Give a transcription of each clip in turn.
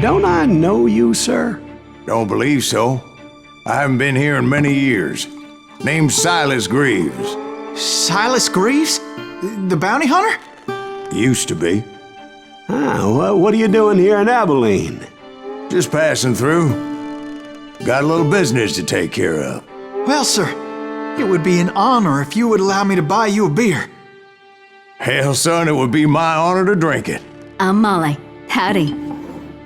don't I know you, sir? Don't believe so. I haven't been here in many years. Name's Silas Greaves. Silas Greaves? The bounty hunter? Used to be. Well, what are you doing here in Abilene? Just passing through. Got a little business to take care of. Well, sir, it would be an honor if you would allow me to buy you a beer. Hell, son, it would be my honor to drink it. I'm Molly. Howdy.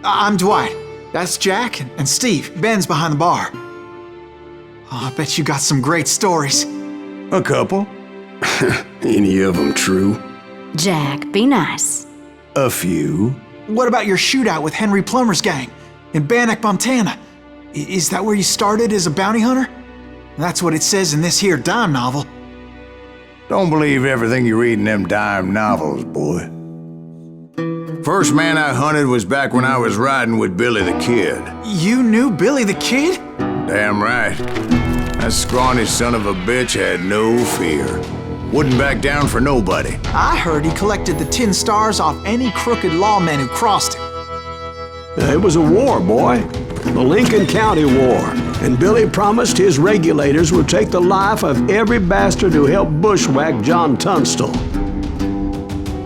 I'm Dwight. That's Jack and Steve. Ben's behind the bar. Oh, I bet you got some great stories. A couple. Any of them true? Jack, be nice. A few. What about your shootout with Henry Plummer's gang in Bannock, Montana? Is that where you started as a bounty hunter? That's what it says in this here dime novel. Don't believe everything you read in them dime novels, boy. First man I hunted was back when I was riding with Billy the Kid. You knew Billy the Kid? Damn right. That scrawny son of a bitch had no fear. Wouldn't back down for nobody. I heard he collected the 10 stars off any crooked lawman who crossed him. It was a war, boy. The Lincoln County War. And Billy promised his regulators would take the life of every bastard who helped bushwhack John Tunstall.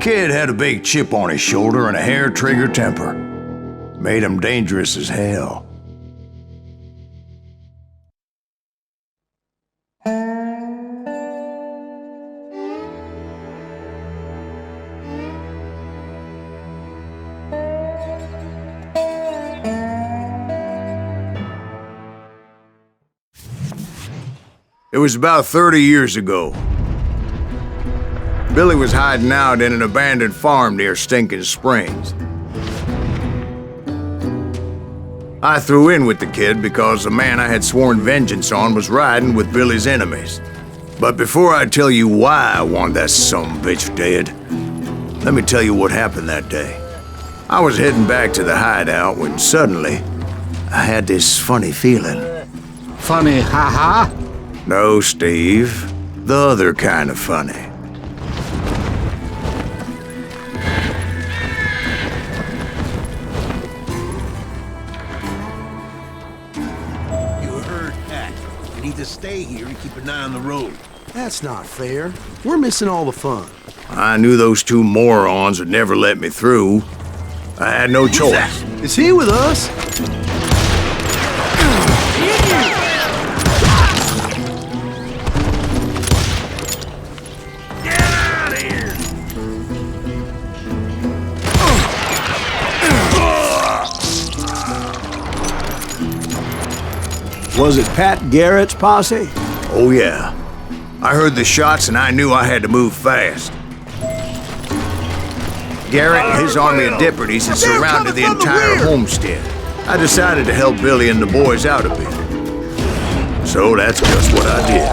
Kid had a big chip on his shoulder and a hair-trigger temper. Made him dangerous as hell. It was about 30 years ago. Billy was hiding out in an abandoned farm near Stinking Springs. I threw in with the kid because the man I had sworn vengeance on was riding with Billy's enemies. But before I tell you why I want that sumbitch dead, let me tell you what happened that day. I was heading back to the hideout when suddenly I had this funny feeling. Funny, ha-ha? No, Steve. The other kind of funny. Need to stay here and keep an eye on the road. That's not fair. We're missing all the fun. I knew those two morons would never let me through. I had no choice. Is he with us? Get out of here! Was it Pat Garrett's posse? Oh yeah. I heard the shots and I knew I had to move fast. Garrett and his army of deputies had surrounded the entire homestead. I decided to help Billy and the boys out a bit. So that's just what I did.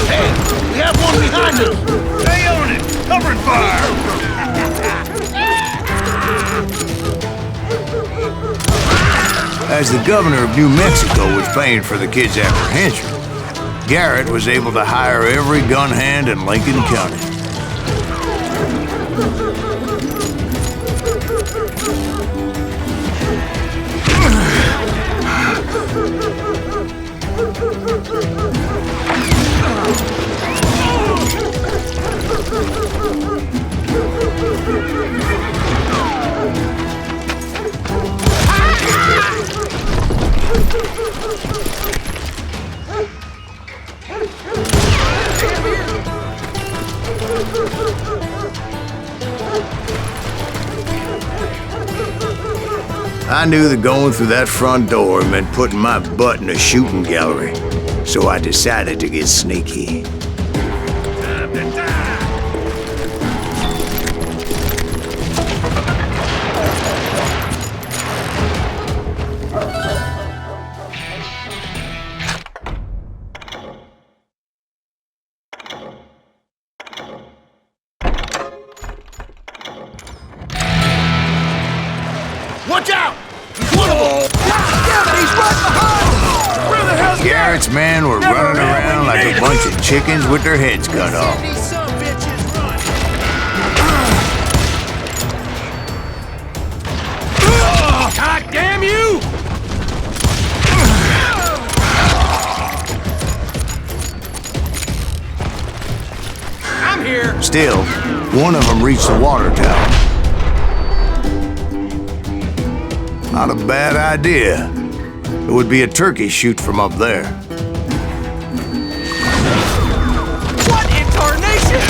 Hey, we have one behind us! Stay on it! Covering fire! As the governor of New Mexico was paying for the kid's apprehension, Garrett was able to hire every gun hand in Lincoln County. I knew that going through that front door meant putting my butt in a shooting gallery, so I decided to get sneaky. Watch out! He's one of them! Damn it, he's right behind us! Where the hell's Garrett's men were running around like a bunch of chickens with their heads cut off. These son bitches run! Still, one of them reached the water tower. Not a bad idea. It would be a turkey shoot from up there. What in tarnation?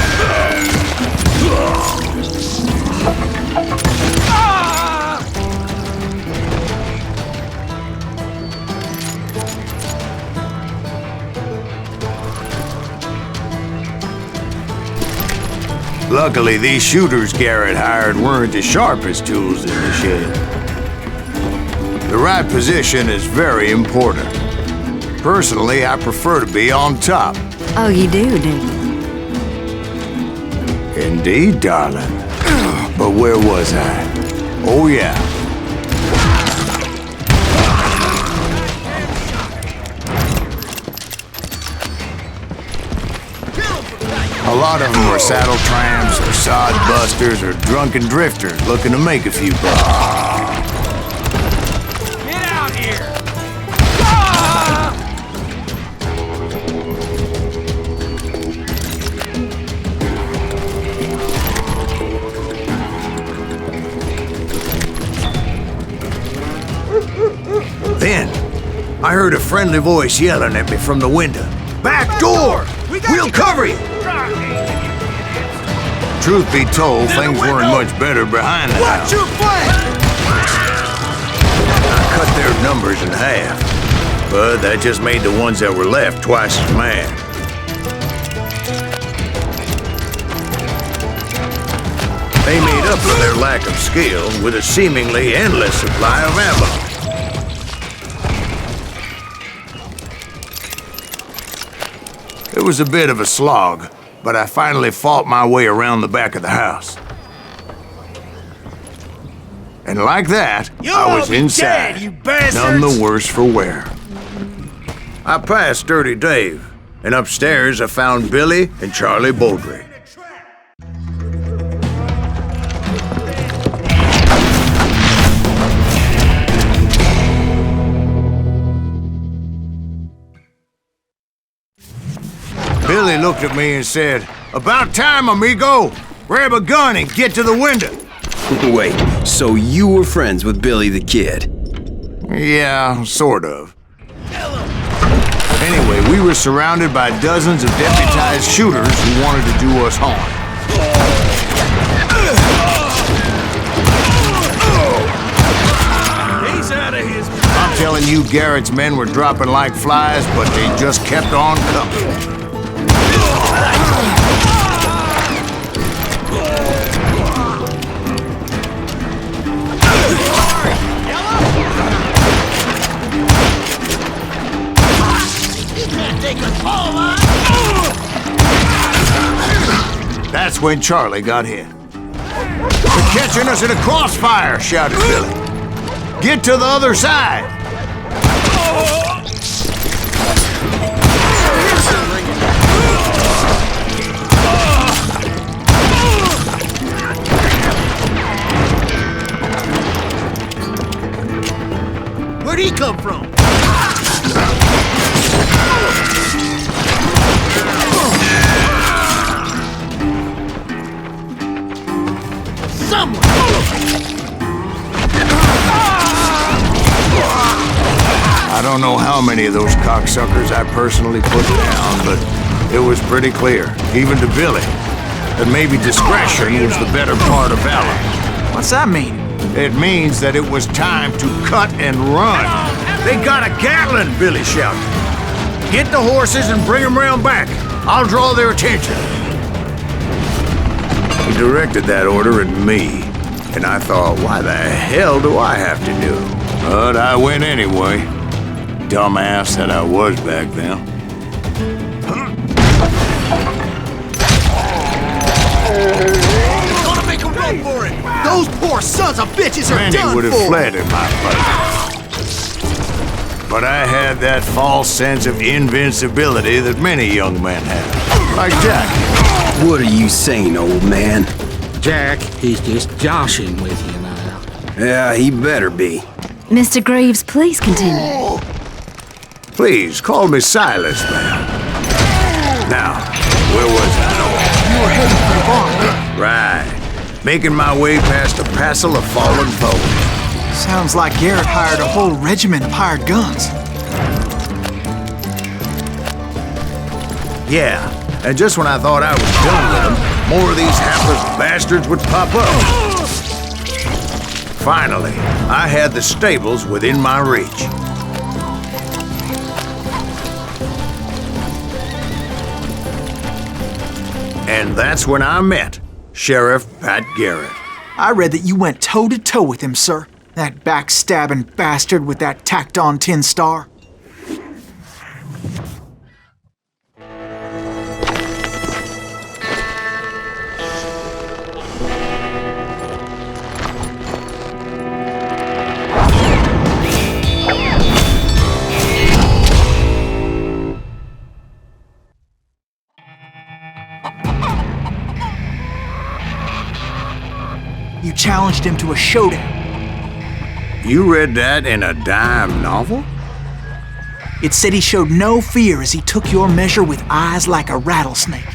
Luckily, these shooters Garrett hired weren't the sharpest tools in the shed. The right position is very important. Personally, I prefer to be on top. Oh, you do you? Indeed, darling. But where was I? Oh, yeah. A lot of them were saddle tramps, or sod busters, or drunken drifters looking to make a few bucks. Get out here! Then, I heard a friendly voice yelling at me from the window. Back door! We'll cover you! Truth be told, things weren't much better behind the house. Watch your flank! I cut their numbers in half, but that just made the ones that were left twice as mad. They made up for their lack of skill with a seemingly endless supply of ammo. It was a bit of a slog, but I finally fought my way around the back of the house. And like that, I was inside, none the worse for wear. I passed Dirty Dave, and upstairs I found Billy and Charlie Beaudry. Billy looked at me and said, "About time, amigo! Grab a gun and get to the window!" Wait, so you were friends with Billy the Kid? Yeah, sort of. Anyway, we were surrounded by dozens of deputized shooters who wanted to do us harm. He's out of his... I'm telling you, Garrett's men were dropping like flies, but they just kept on coming. That's when Charlie got hit. "They're catching us in a crossfire!" shouted Billy. "Get to the other side!" Where'd he come from? I don't know how many of those cocksuckers I personally put down, but it was pretty clear, even to Billy, that maybe discretion was the better part of valor. What's that mean? It means that it was time to cut and run. "They got a Gatling!" Billy shouted. "Get the horses and bring them round back. I'll draw their attention." He directed that order at me, and I thought, why the hell do I have to do? But I went anyway. Dumbass that I was back then. Gonna make a run for it! Those poor sons of bitches are Many done would have for! fled in my place. But I had that false sense of invincibility that many young men have. Like Jack. What are you saying, old man? Jack, he's just joshing with you now. Yeah, he better be. Mr. Greaves, please continue. Please, call me Silas, man. Now, where was I? you were heading for the barn. Right. Making my way past a passel of fallen foes. Sounds like Garrett hired a whole regiment of hired guns. Yeah, and just when I thought I was done with them, more of these hapless bastards would pop up. Finally, I had the stables within my reach. And that's when I met Sheriff Pat Garrett. I read that you went toe-to-toe with him, sir. That backstabbing bastard with that tacked-on tin star. You challenged him to a showdown. You read that in a dime novel? It said he showed no fear as he took your measure with eyes like a rattlesnake.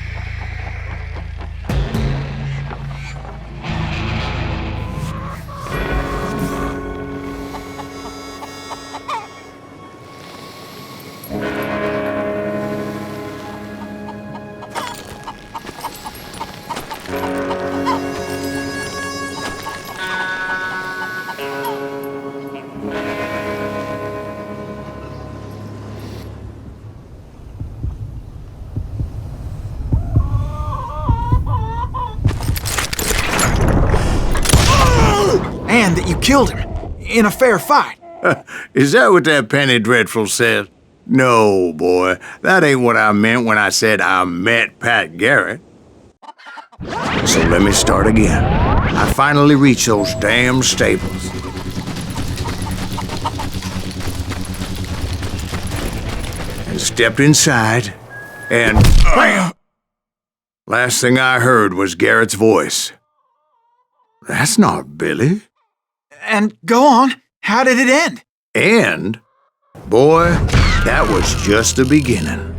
And that you killed him in a fair fight. Is that what that Penny Dreadful said? No, boy. That ain't what I meant when I said I met Pat Garrett. So let me start again. I finally reached those damn stables. And stepped inside, and BAM! Last thing I heard was Garrett's voice. That's not Billy. And go on, how did it end? And, boy, that was just the beginning.